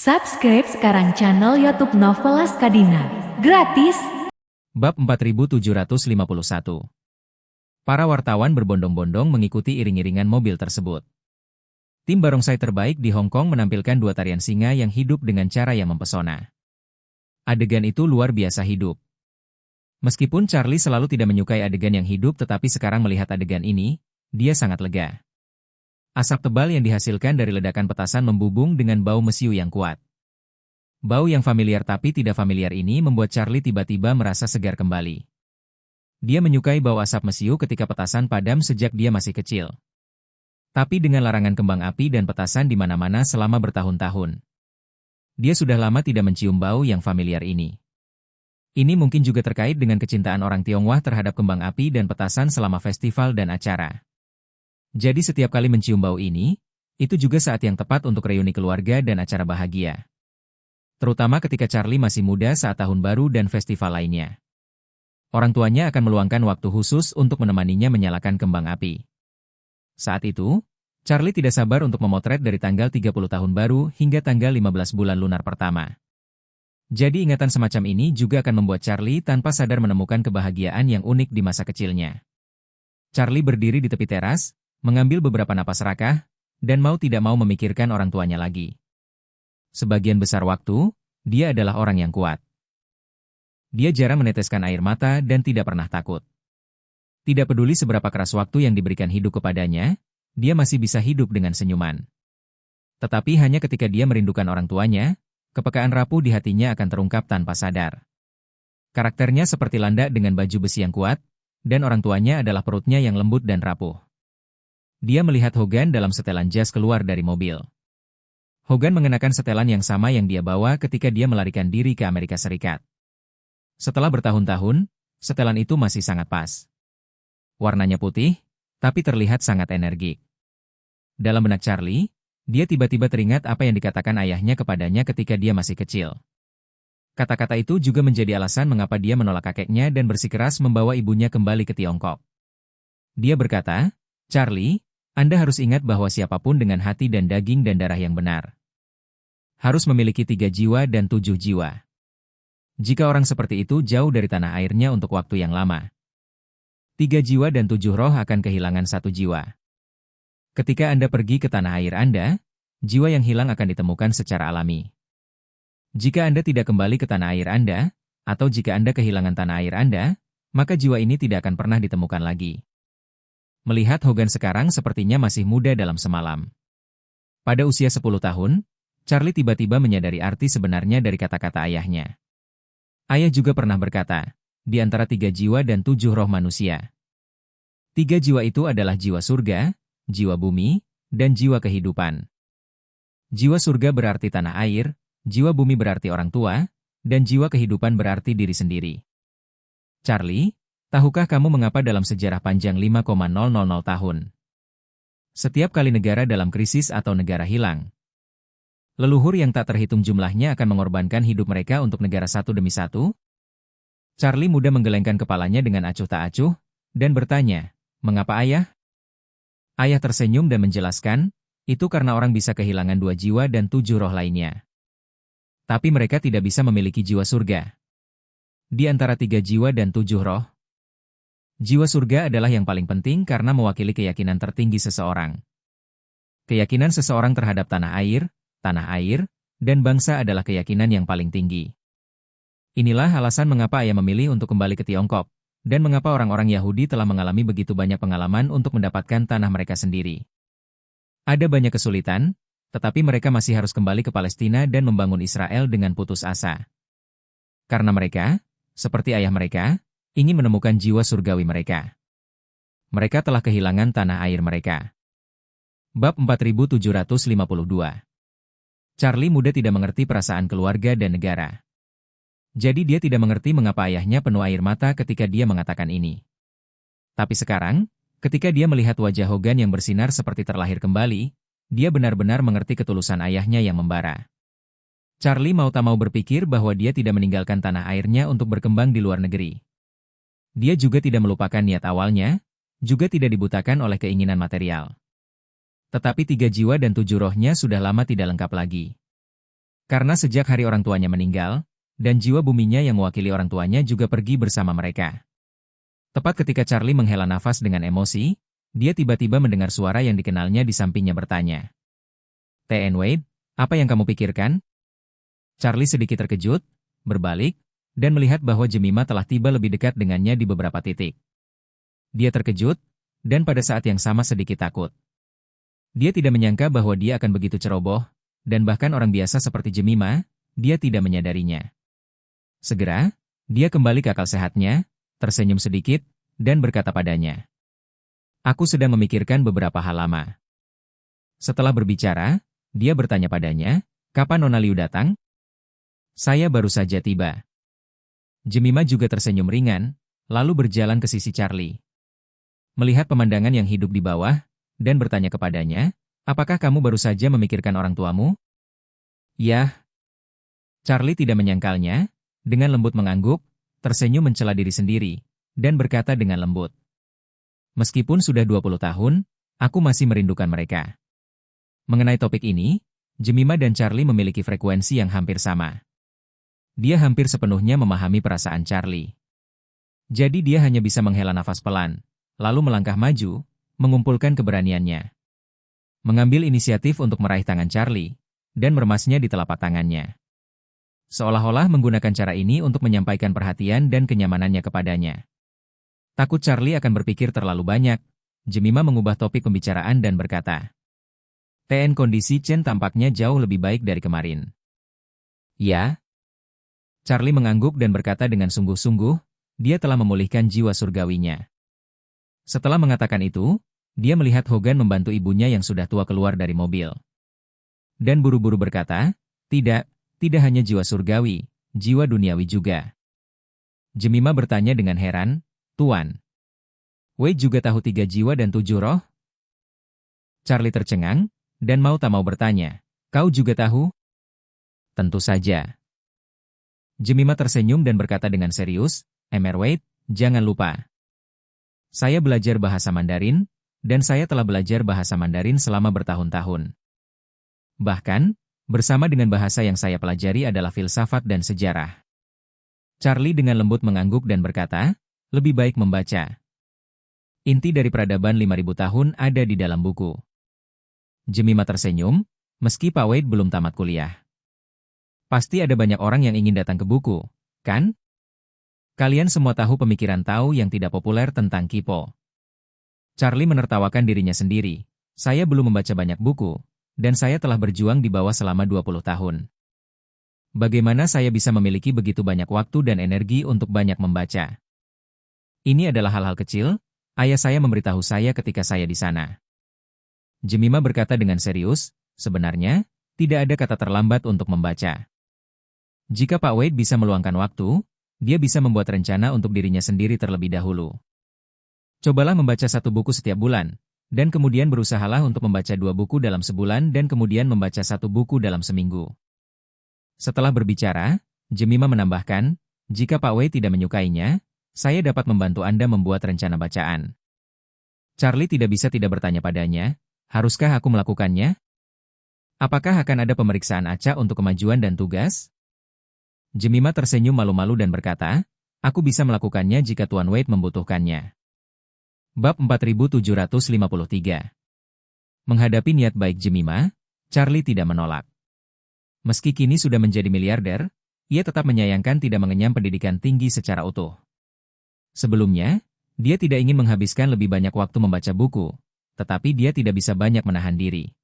Subscribe sekarang channel YouTube Novelas Kadina. Gratis. Bab 4751. Para wartawan berbondong-bondong mengikuti iring-iringan mobil tersebut. Tim barongsai terbaik di Hong Kong menampilkan dua tarian singa yang hidup dengan cara yang mempesona. Adegan itu luar biasa hidup. Meskipun Charlie selalu tidak menyukai adegan yang hidup, tetapi sekarang melihat adegan ini, dia sangat lega. Asap tebal yang dihasilkan dari ledakan petasan membubung dengan bau mesiu yang kuat. Bau yang familiar tapi tidak familiar ini membuat Charlie tiba-tiba merasa segar kembali. Dia menyukai bau asap mesiu ketika petasan padam sejak dia masih kecil. Tapi dengan larangan kembang api dan petasan di mana-mana selama bertahun-tahun, dia sudah lama tidak mencium bau yang familiar ini. Ini mungkin juga terkait dengan kecintaan orang Tionghoa terhadap kembang api dan petasan selama festival dan acara. Jadi setiap kali mencium bau ini, itu juga saat yang tepat untuk reuni keluarga dan acara bahagia. Terutama ketika Charlie masih muda saat tahun baru dan festival lainnya. Orang tuanya akan meluangkan waktu khusus untuk menemaninya menyalakan kembang api. Saat itu, Charlie tidak sabar untuk memotret dari tanggal 30 tahun baru hingga tanggal 15 bulan lunar pertama. Jadi ingatan semacam ini juga akan membuat Charlie tanpa sadar menemukan kebahagiaan yang unik di masa kecilnya. Charlie berdiri di tepi teras, mengambil beberapa napas rakah, dan mau tidak mau memikirkan orang tuanya lagi. Sebagian besar waktu, dia adalah orang yang kuat. Dia jarang meneteskan air mata dan tidak pernah takut. Tidak peduli seberapa keras waktu yang diberikan hidup kepadanya, dia masih bisa hidup dengan senyuman. Tetapi hanya ketika dia merindukan orang tuanya, kepekaan rapuh di hatinya akan terungkap tanpa sadar. Karakternya seperti landak dengan baju besi yang kuat, dan orang tuanya adalah perutnya yang lembut dan rapuh. Dia melihat Hogan dalam setelan jas keluar dari mobil. Hogan mengenakan setelan yang sama yang dia bawa ketika dia melarikan diri ke Amerika Serikat. Setelah bertahun-tahun, setelan itu masih sangat pas. Warnanya putih, tapi terlihat sangat energik. Dalam benak Charlie, dia tiba-tiba teringat apa yang dikatakan ayahnya kepadanya ketika dia masih kecil. Kata-kata itu juga menjadi alasan mengapa dia menolak kakeknya dan bersikeras membawa ibunya kembali ke Tiongkok. Dia berkata, "Charlie, Anda harus ingat bahwa siapapun dengan hati dan daging dan darah yang benar harus memiliki 3 jiwa dan 7 jiwa. Jika orang seperti itu jauh dari tanah airnya untuk waktu yang lama, 3 jiwa dan 7 roh akan kehilangan 1 jiwa. Ketika Anda pergi ke tanah air Anda, jiwa yang hilang akan ditemukan secara alami. Jika Anda tidak kembali ke tanah air Anda, atau jika Anda kehilangan tanah air Anda, maka jiwa ini tidak akan pernah ditemukan lagi." Melihat Hogan sekarang sepertinya masih muda dalam semalam. Pada usia 10 tahun, Charlie tiba-tiba menyadari arti sebenarnya dari kata-kata ayahnya. Ayah juga pernah berkata, di antara 3 jiwa dan 7 roh manusia. 3 jiwa itu adalah jiwa surga, jiwa bumi, dan jiwa kehidupan. Jiwa surga berarti tanah air, jiwa bumi berarti orang tua, dan jiwa kehidupan berarti diri sendiri. Charlie, tahukah kamu mengapa dalam sejarah panjang 5,000 tahun? Setiap kali negara dalam krisis atau negara hilang, leluhur yang tak terhitung jumlahnya akan mengorbankan hidup mereka untuk negara satu demi satu? Charlie muda menggelengkan kepalanya dengan acuh tak acuh, dan bertanya, "Mengapa ayah?" Ayah tersenyum dan menjelaskan, itu karena orang bisa kehilangan 2 jiwa dan 7 roh lainnya. Tapi mereka tidak bisa memiliki jiwa surga. Di antara 3 jiwa dan 7 roh, jiwa surga adalah yang paling penting karena mewakili keyakinan tertinggi seseorang. Keyakinan seseorang terhadap tanah air, dan bangsa adalah keyakinan yang paling tinggi. Inilah alasan mengapa ayah memilih untuk kembali ke Tiongkok, dan mengapa orang-orang Yahudi telah mengalami begitu banyak pengalaman untuk mendapatkan tanah mereka sendiri. Ada banyak kesulitan, tetapi mereka masih harus kembali ke Palestina dan membangun Israel dengan putus asa. Karena mereka, seperti ayah mereka, ingin menemukan jiwa surgawi mereka. Mereka telah kehilangan tanah air mereka. Bab 4752. Charlie muda tidak mengerti perasaan keluarga dan negara. Jadi dia tidak mengerti mengapa ayahnya penuh air mata ketika dia mengatakan ini. Tapi sekarang, ketika dia melihat wajah Hogan yang bersinar seperti terlahir kembali, dia benar-benar mengerti ketulusan ayahnya yang membara. Charlie mau tak mau berpikir bahwa dia tidak meninggalkan tanah airnya untuk berkembang di luar negeri. Dia juga tidak melupakan niat awalnya, juga tidak dibutakan oleh keinginan material. Tetapi 3 jiwa dan 7 rohnya sudah lama tidak lengkap lagi. Karena sejak hari orang tuanya meninggal, dan jiwa buminya yang mewakili orang tuanya juga pergi bersama mereka. Tepat ketika Charlie menghela nafas dengan emosi, dia tiba-tiba mendengar suara yang dikenalnya di sampingnya bertanya. "T.N. Wade, apa yang kamu pikirkan?" Charlie sedikit terkejut, berbalik, dan melihat bahwa Jemima telah tiba lebih dekat dengannya di beberapa titik. Dia terkejut, dan pada saat yang sama sedikit takut. Dia tidak menyangka bahwa dia akan begitu ceroboh, dan bahkan orang biasa seperti Jemima, dia tidak menyadarinya. Segera, dia kembali ke akal sehatnya, tersenyum sedikit, dan berkata padanya. "Aku sedang memikirkan beberapa hal lama." Setelah berbicara, dia bertanya padanya, "Kapan Nona Liu datang?" "Saya baru saja tiba." Jemima juga tersenyum ringan, lalu berjalan ke sisi Charlie. Melihat pemandangan yang hidup di bawah, dan bertanya kepadanya, "Apakah kamu baru saja memikirkan orang tuamu?" "Yah." Charlie tidak menyangkalnya, dengan lembut mengangguk, tersenyum mencela diri sendiri, dan berkata dengan lembut. "Meskipun sudah 20 tahun, aku masih merindukan mereka." Mengenai topik ini, Jemima dan Charlie memiliki frekuensi yang hampir sama. Dia hampir sepenuhnya memahami perasaan Charlie. Jadi dia hanya bisa menghela nafas pelan, lalu melangkah maju, mengumpulkan keberaniannya. Mengambil inisiatif untuk meraih tangan Charlie, dan meremasnya di telapak tangannya. Seolah-olah menggunakan cara ini untuk menyampaikan perhatian dan kenyamanannya kepadanya. Takut Charlie akan berpikir terlalu banyak, Jemima mengubah topik pembicaraan dan berkata, "TN, kondisi Chen tampaknya jauh lebih baik dari kemarin." "Ya?" Charlie mengangguk dan berkata dengan sungguh-sungguh, dia telah memulihkan jiwa surgawinya. Setelah mengatakan itu, dia melihat Hogan membantu ibunya yang sudah tua keluar dari mobil. Dan buru-buru berkata, tidak hanya jiwa surgawi, jiwa duniawi juga." Jemima bertanya dengan heran, "Tuan, Wade juga tahu 3 jiwa dan 7 roh?" Charlie tercengang, dan mau tak mau bertanya, "Kau juga tahu?" "Tentu saja." Jemima tersenyum dan berkata dengan serius, "Mr. Wade, jangan lupa. Saya belajar bahasa Mandarin, dan saya telah belajar bahasa Mandarin selama bertahun-tahun. Bahkan, bersama dengan bahasa yang saya pelajari adalah filsafat dan sejarah." Charlie dengan lembut mengangguk dan berkata, "Lebih baik membaca. Inti dari peradaban 5.000 tahun ada di dalam buku." Jemima tersenyum, meski Pak Wade belum tamat kuliah. "Pasti ada banyak orang yang ingin datang ke buku, kan? Kalian semua tahu pemikiran Tao yang tidak populer tentang Kipo." Charlie menertawakan dirinya sendiri. "Saya belum membaca banyak buku, dan saya telah berjuang di bawah selama 20 tahun. Bagaimana saya bisa memiliki begitu banyak waktu dan energi untuk banyak membaca? Ini adalah hal-hal kecil, ayah saya memberitahu saya ketika saya di sana." Jemima berkata dengan serius, "Sebenarnya, tidak ada kata terlambat untuk membaca. Jika Pak Wade bisa meluangkan waktu, dia bisa membuat rencana untuk dirinya sendiri terlebih dahulu. Cobalah membaca 1 buku setiap bulan, dan kemudian berusahalah untuk membaca 2 buku dalam sebulan dan kemudian membaca 1 buku dalam seminggu." Setelah berbicara, Jemima menambahkan, "Jika Pak Wade tidak menyukainya, saya dapat membantu Anda membuat rencana bacaan." Charlie tidak bisa tidak bertanya padanya, "Haruskah aku melakukannya? Apakah akan ada pemeriksaan acak untuk kemajuan dan tugas?" Jemima tersenyum malu-malu dan berkata, "Aku bisa melakukannya jika Tuan Wade membutuhkannya." Bab 4753. Menghadapi niat baik Jemima, Charlie tidak menolak. Meski kini sudah menjadi miliarder, ia tetap menyayangkan tidak mengenyam pendidikan tinggi secara utuh. Sebelumnya, dia tidak ingin menghabiskan lebih banyak waktu membaca buku, tetapi dia tidak bisa banyak menahan diri.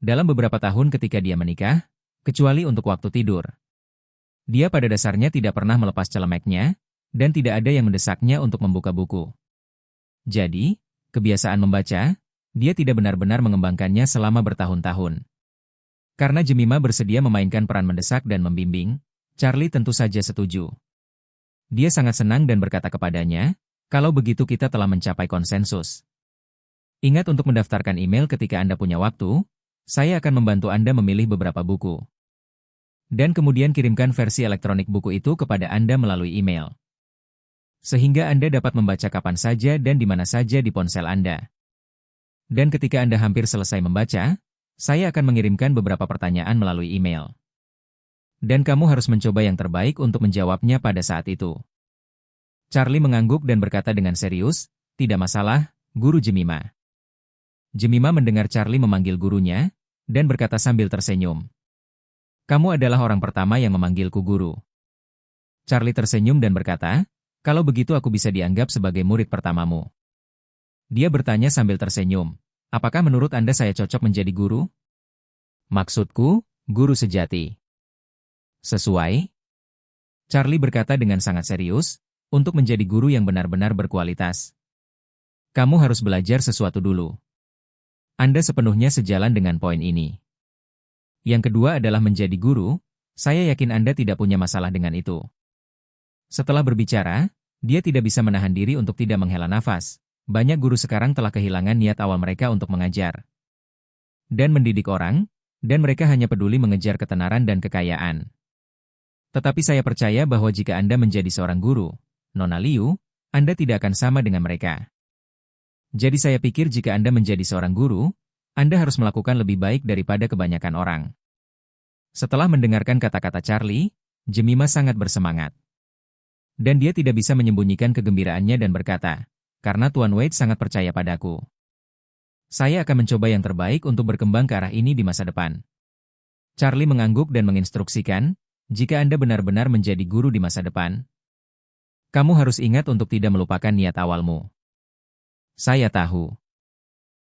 Dalam beberapa tahun ketika dia menikah, kecuali untuk waktu tidur, dia pada dasarnya tidak pernah melepas celemeknya, dan tidak ada yang mendesaknya untuk membuka buku. Jadi, kebiasaan membaca, dia tidak benar-benar mengembangkannya selama bertahun-tahun. Karena Jemima bersedia memainkan peran mendesak dan membimbing, Charlie tentu saja setuju. Dia sangat senang dan berkata kepadanya, "Kalau begitu kita telah mencapai konsensus. Ingat untuk mendaftarkan email ketika Anda punya waktu, saya akan membantu Anda memilih beberapa buku. Dan kemudian kirimkan versi elektronik buku itu kepada Anda melalui email. Sehingga Anda dapat membaca kapan saja dan di mana saja di ponsel Anda. Dan ketika Anda hampir selesai membaca, saya akan mengirimkan beberapa pertanyaan melalui email. dan kamu harus mencoba yang terbaik untuk menjawabnya pada saat itu. Charlie mengangguk dan berkata dengan serius, tidak masalah, Guru Jemima. Jemima mendengar Charlie memanggil gurunya, dan berkata sambil tersenyum. Kamu adalah orang pertama yang memanggilku guru. Charlie tersenyum dan berkata, kalau begitu aku bisa dianggap sebagai murid pertamamu. Dia bertanya sambil tersenyum, apakah menurut Anda saya cocok menjadi guru? Maksudku, guru sejati. Sesuai? Charlie berkata dengan sangat serius, untuk menjadi guru yang benar-benar berkualitas. Kamu harus belajar sesuatu dulu. Anda sepenuhnya sejalan dengan poin ini. Yang kedua adalah menjadi guru, saya yakin Anda tidak punya masalah dengan itu. Setelah berbicara, dia tidak bisa menahan diri untuk tidak menghela nafas. Banyak guru sekarang telah kehilangan niat awal mereka untuk mengajar dan mendidik orang, dan mereka hanya peduli mengejar ketenaran dan kekayaan. Tetapi saya percaya bahwa jika Anda menjadi seorang guru, Nona Liu, Anda tidak akan sama dengan mereka. Jadi saya pikir jika Anda menjadi seorang guru, Anda harus melakukan lebih baik daripada kebanyakan orang. Setelah mendengarkan kata-kata Charlie, Jemima sangat bersemangat. Dan dia tidak bisa menyembunyikan kegembiraannya dan berkata, karena Tuan Wade sangat percaya padaku. Saya akan mencoba yang terbaik untuk berkembang ke arah ini di masa depan. Charlie mengangguk dan menginstruksikan, jika Anda benar-benar menjadi guru di masa depan, kamu harus ingat untuk tidak melupakan niat awalmu. Saya tahu.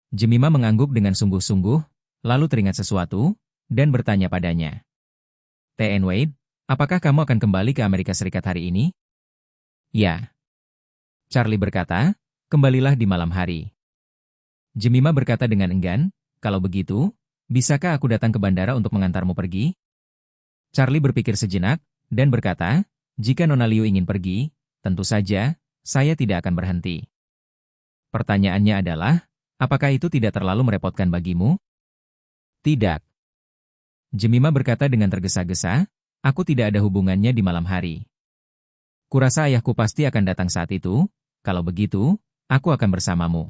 Jemima mengangguk dengan sungguh-sungguh, lalu teringat sesuatu, dan bertanya padanya. T.N. Wade, apakah kamu akan kembali ke Amerika Serikat hari ini? Ya. Charlie berkata, kembalilah di malam hari. Jemima berkata dengan enggan, kalau begitu, bisakah aku datang ke bandara untuk mengantarmu pergi? Charlie berpikir sejenak, dan berkata, jika Nona Liu ingin pergi, tentu saja, saya tidak akan berhenti. Pertanyaannya adalah, apakah itu tidak terlalu merepotkan bagimu? Tidak. Jemima berkata dengan tergesa-gesa, aku tidak ada hubungannya di malam hari. Kurasa ayahku pasti akan datang saat itu, kalau begitu, aku akan bersamamu.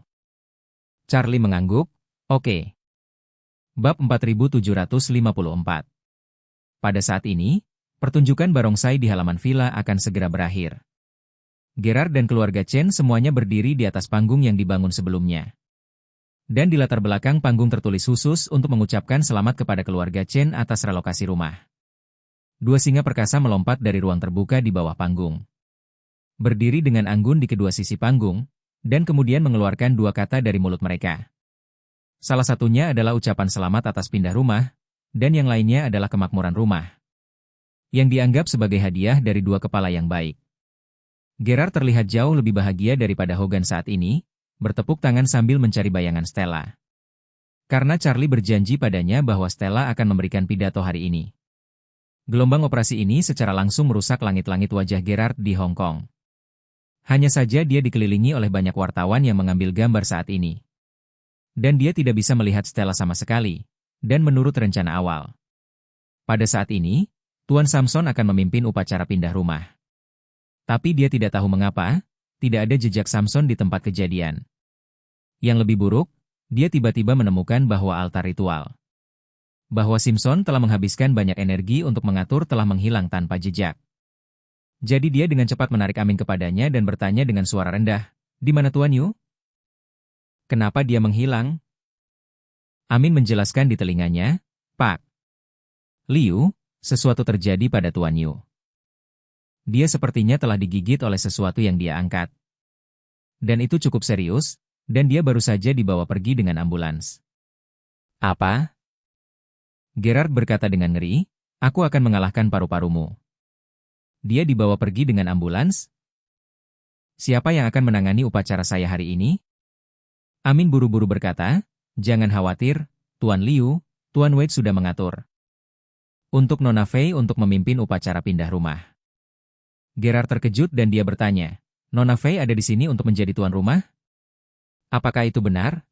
Charlie mengangguk, oke. Bab 4754. Pada saat ini, pertunjukan barongsai di halaman villa akan segera berakhir. Gerard dan keluarga Chen semuanya berdiri di atas panggung yang dibangun sebelumnya. Dan di latar belakang panggung tertulis khusus untuk mengucapkan selamat kepada keluarga Chen atas relokasi rumah. Dua singa perkasa melompat dari ruang terbuka di bawah panggung. Berdiri dengan anggun di kedua sisi panggung, dan kemudian mengeluarkan dua kata dari mulut mereka. Salah satunya adalah ucapan selamat atas pindah rumah, dan yang lainnya adalah kemakmuran rumah. Yang dianggap sebagai hadiah dari dua kepala yang baik. Gerard terlihat jauh lebih bahagia daripada Hogan saat ini, bertepuk tangan sambil mencari bayangan Stella. Karena Charlie berjanji padanya bahwa Stella akan memberikan pidato hari ini. Gelombang operasi ini secara langsung merusak langit-langit wajah Gerard di Hong Kong. Hanya saja dia dikelilingi oleh banyak wartawan yang mengambil gambar saat ini. Dan dia tidak bisa melihat Stella sama sekali, dan menurut rencana awal. Pada saat ini, Tuan Samson akan memimpin upacara pindah rumah. Tapi dia tidak tahu mengapa, tidak ada jejak Samson di tempat kejadian. Yang lebih buruk, dia tiba-tiba menemukan bahwa altar ritual. Bahwa Simpson telah menghabiskan banyak energi untuk mengatur telah menghilang tanpa jejak. Jadi dia dengan cepat menarik Amin kepadanya dan bertanya dengan suara rendah, di mana Tuan Yu? Kenapa dia menghilang? Amin menjelaskan di telinganya, Pak Liu, sesuatu terjadi pada Tuan Yu. Dia sepertinya telah digigit oleh sesuatu yang dia angkat. Dan itu cukup serius, dan dia baru saja dibawa pergi dengan ambulans. Apa? Gerard berkata dengan ngeri, aku akan mengalahkan paru-parumu. Dia dibawa pergi dengan ambulans? Siapa yang akan menangani upacara saya hari ini? Amin buru-buru berkata, jangan khawatir, Tuan Liu, Tuan Wade sudah mengatur. Untuk Nona Fei untuk memimpin upacara pindah rumah. Gerard terkejut dan dia bertanya, Nona Fei ada di sini untuk menjadi tuan rumah? Apakah itu benar?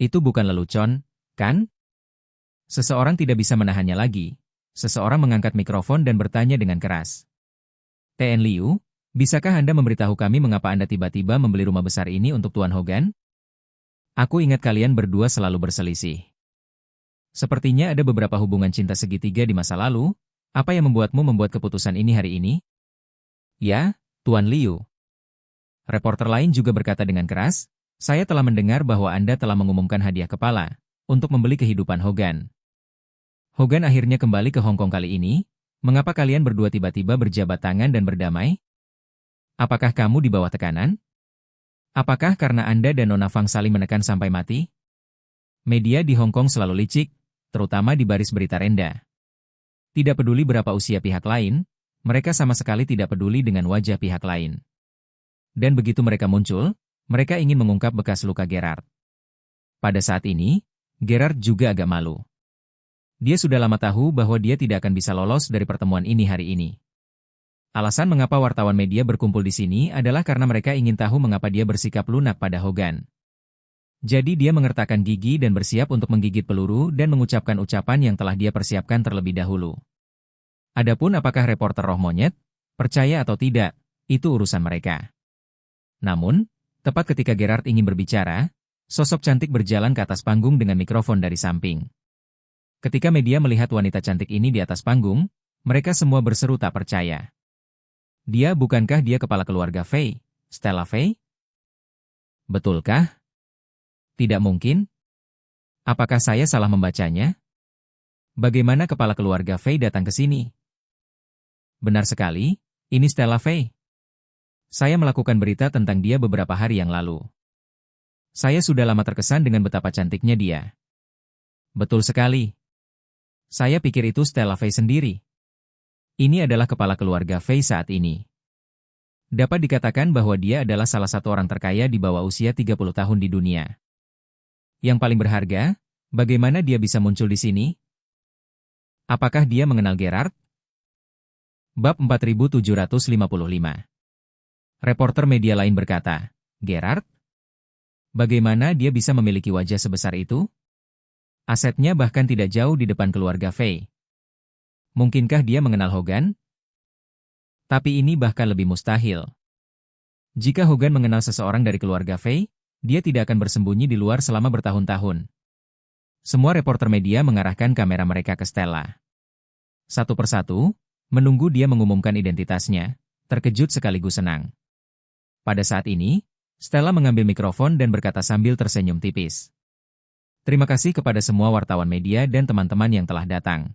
Itu bukan lelucon, kan? Seseorang tidak bisa menahannya lagi. Seseorang mengangkat mikrofon dan bertanya dengan keras. T.N. Liu, bisakah Anda memberitahu kami mengapa Anda tiba-tiba membeli rumah besar ini untuk Tuan Hogan? Aku ingat kalian berdua selalu berselisih. Sepertinya ada beberapa hubungan cinta segitiga di masa lalu, Apa yang membuatmu membuat keputusan ini hari ini? Ya, Tuan Liu. Reporter lain juga berkata dengan keras, saya telah mendengar bahwa Anda telah mengumumkan hadiah kepala untuk membeli kehidupan Hogan. Hogan akhirnya kembali ke Hong Kong kali ini. Mengapa kalian berdua tiba-tiba berjabat tangan dan berdamai? Apakah kamu di bawah tekanan? Apakah karena Anda dan Nona Fang saling menekan sampai mati? Media di Hong Kong selalu licik, terutama di baris berita rendah. Tidak peduli berapa usia pihak lain, mereka sama sekali tidak peduli dengan wajah pihak lain. Dan begitu mereka muncul, mereka ingin mengungkap bekas luka Gerard. Pada saat ini, Gerard juga agak malu. Dia sudah lama tahu bahwa dia tidak akan bisa lolos dari pertemuan ini hari ini. Alasan mengapa wartawan media berkumpul di sini adalah karena mereka ingin tahu mengapa dia bersikap lunak pada Hogan. Jadi dia mengertakkan gigi dan bersiap untuk menggigit peluru dan mengucapkan ucapan yang telah dia persiapkan terlebih dahulu. Adapun apakah reporter roh monyet, percaya atau tidak, itu urusan mereka. Namun, tepat ketika Gerard ingin berbicara, sosok cantik berjalan ke atas panggung dengan mikrofon dari samping. Ketika media melihat wanita cantik ini di atas panggung, mereka semua berseru tak percaya. Bukankah dia kepala keluarga Fei, Stella Fei? Betulkah? Tidak mungkin. Apakah saya salah membacanya? Bagaimana kepala keluarga Fei datang ke sini? Benar sekali, ini Stella Fei. Saya melakukan berita tentang dia beberapa hari yang lalu. Saya sudah lama terkesan dengan betapa cantiknya dia. Betul sekali. Saya pikir itu Stella Fei sendiri. Ini adalah kepala keluarga Fei saat ini. Dapat dikatakan bahwa dia adalah salah satu orang terkaya di bawah usia 30 tahun di dunia. Yang paling berharga, bagaimana dia bisa muncul di sini? Apakah dia mengenal Gerard? Bab 4755. Reporter media lain berkata, Gerard? Bagaimana dia bisa memiliki wajah sebesar itu? Asetnya bahkan tidak jauh di depan keluarga Fei. Mungkinkah dia mengenal Hogan? Tapi ini bahkan lebih mustahil. Jika Hogan mengenal seseorang dari keluarga Fei, dia tidak akan bersembunyi di luar selama bertahun-tahun. Semua reporter media mengarahkan kamera mereka ke Stella. Satu persatu, menunggu dia mengumumkan identitasnya, terkejut sekaligus senang. Pada saat ini, Stella mengambil mikrofon dan berkata sambil tersenyum tipis. Terima kasih kepada semua wartawan media dan teman-teman yang telah datang.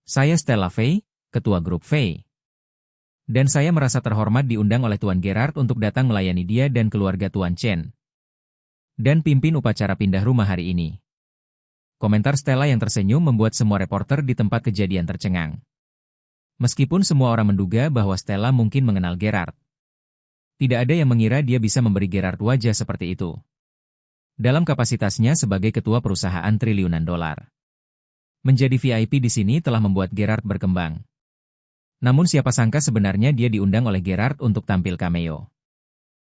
Saya Stella Fei, Ketua Grup Fei. Dan saya merasa terhormat diundang oleh Tuan Gerard untuk datang melayani dia dan keluarga Tuan Chen. Dan pimpin upacara pindah rumah hari ini. Komentar Stella yang tersenyum membuat semua reporter di tempat kejadian tercengang. Meskipun semua orang menduga bahwa Stella mungkin mengenal Gerard. Tidak ada yang mengira dia bisa memberi Gerard wajah seperti itu. Dalam kapasitasnya sebagai ketua perusahaan triliunan dolar. Menjadi VIP di sini telah membuat Gerard berkembang. Namun siapa sangka sebenarnya dia diundang oleh Gerard untuk tampil cameo.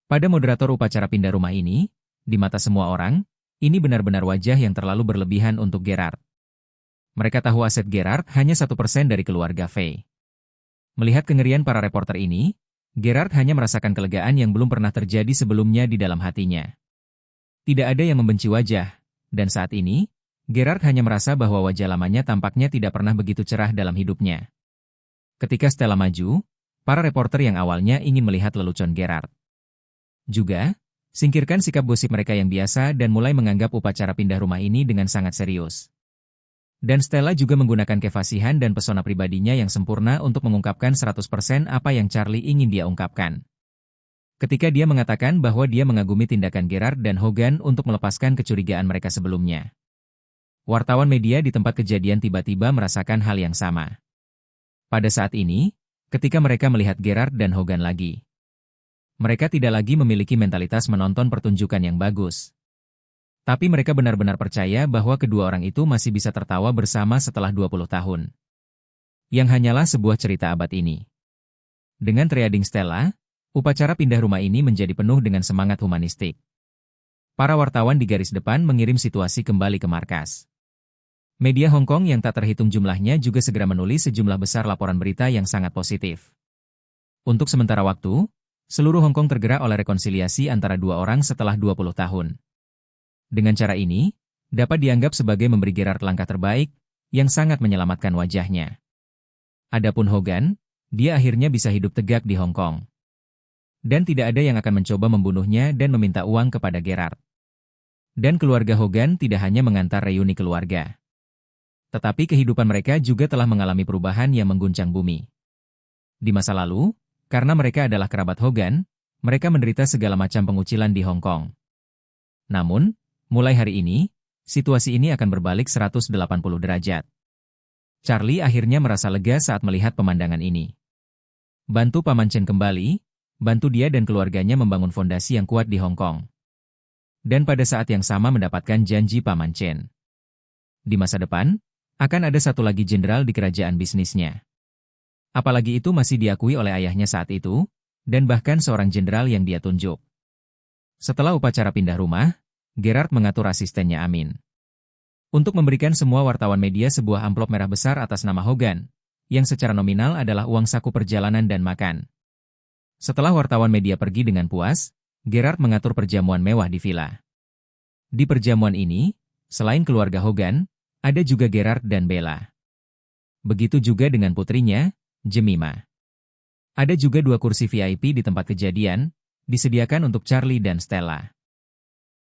Pada moderator upacara pindah rumah ini, di mata semua orang, ini benar-benar wajah yang terlalu berlebihan untuk Gerard. Mereka tahu aset Gerard hanya 1% dari keluarga Fei. Melihat kengerian para reporter ini, Gerard hanya merasakan kelegaan yang belum pernah terjadi sebelumnya di dalam hatinya. Tidak ada yang membenci wajah, dan saat ini, Gerard hanya merasa bahwa wajah lamanya tampaknya tidak pernah begitu cerah dalam hidupnya. Ketika Stella maju, para reporter yang awalnya ingin melihat lelucon Gerard. Juga, singkirkan sikap gosip mereka yang biasa dan mulai menganggap upacara pindah rumah ini dengan sangat serius. Dan Stella juga menggunakan kefasihan dan pesona pribadinya yang sempurna untuk mengungkapkan 100% apa yang Charlie ingin dia ungkapkan. Ketika dia mengatakan bahwa dia mengagumi tindakan Gerard dan Hogan untuk melepaskan kecurigaan mereka sebelumnya. Wartawan media di tempat kejadian tiba-tiba merasakan hal yang sama. Pada saat ini, ketika mereka melihat Gerard dan Hogan lagi. Mereka tidak lagi memiliki mentalitas menonton pertunjukan yang bagus. Tapi mereka benar-benar percaya bahwa kedua orang itu masih bisa tertawa bersama setelah 20 tahun. Yang hanyalah sebuah cerita abad ini. Dengan teriading Stella, upacara pindah rumah ini menjadi penuh dengan semangat humanistik. Para wartawan di garis depan mengirim situasi kembali ke markas. Media Hong Kong yang tak terhitung jumlahnya juga segera menulis sejumlah besar laporan berita yang sangat positif. Untuk sementara waktu, seluruh Hong Kong tergerak oleh rekonsiliasi antara dua orang setelah 20 tahun. Dengan cara ini, dapat dianggap sebagai memberi Gerard langkah terbaik, yang sangat menyelamatkan wajahnya. Adapun Hogan, dia akhirnya bisa hidup tegak di Hong Kong. Dan tidak ada yang akan mencoba membunuhnya dan meminta uang kepada Gerard. Dan keluarga Hogan tidak hanya mengantar reuni keluarga. Tetapi kehidupan mereka juga telah mengalami perubahan yang mengguncang bumi. Di masa lalu, karena mereka adalah kerabat Hogan, mereka menderita segala macam pengucilan di Hong Kong. Namun, mulai hari ini, situasi ini akan berbalik 180 derajat. Charlie akhirnya merasa lega saat melihat pemandangan ini. Bantu Paman Chen kembali, bantu dia dan keluarganya membangun fondasi yang kuat di Hong Kong. Dan pada saat yang sama mendapatkan janji Paman Chen. Di masa depan, akan ada satu lagi jenderal di kerajaan bisnisnya. Apalagi itu masih diakui oleh ayahnya saat itu, dan bahkan seorang jenderal yang dia tunjuk. Setelah upacara pindah rumah, Gerard mengatur asistennya Amin untuk memberikan semua wartawan media sebuah amplop merah besar atas nama Hogan, yang secara nominal adalah uang saku perjalanan dan makan. Setelah wartawan media pergi dengan puas, Gerard mengatur perjamuan mewah di villa. Di perjamuan ini, selain keluarga Hogan, ada juga Gerard dan Bella. Begitu juga dengan putrinya, Jemima. Ada juga 2 kursi VIP di tempat kejadian, disediakan untuk Charlie dan Stella.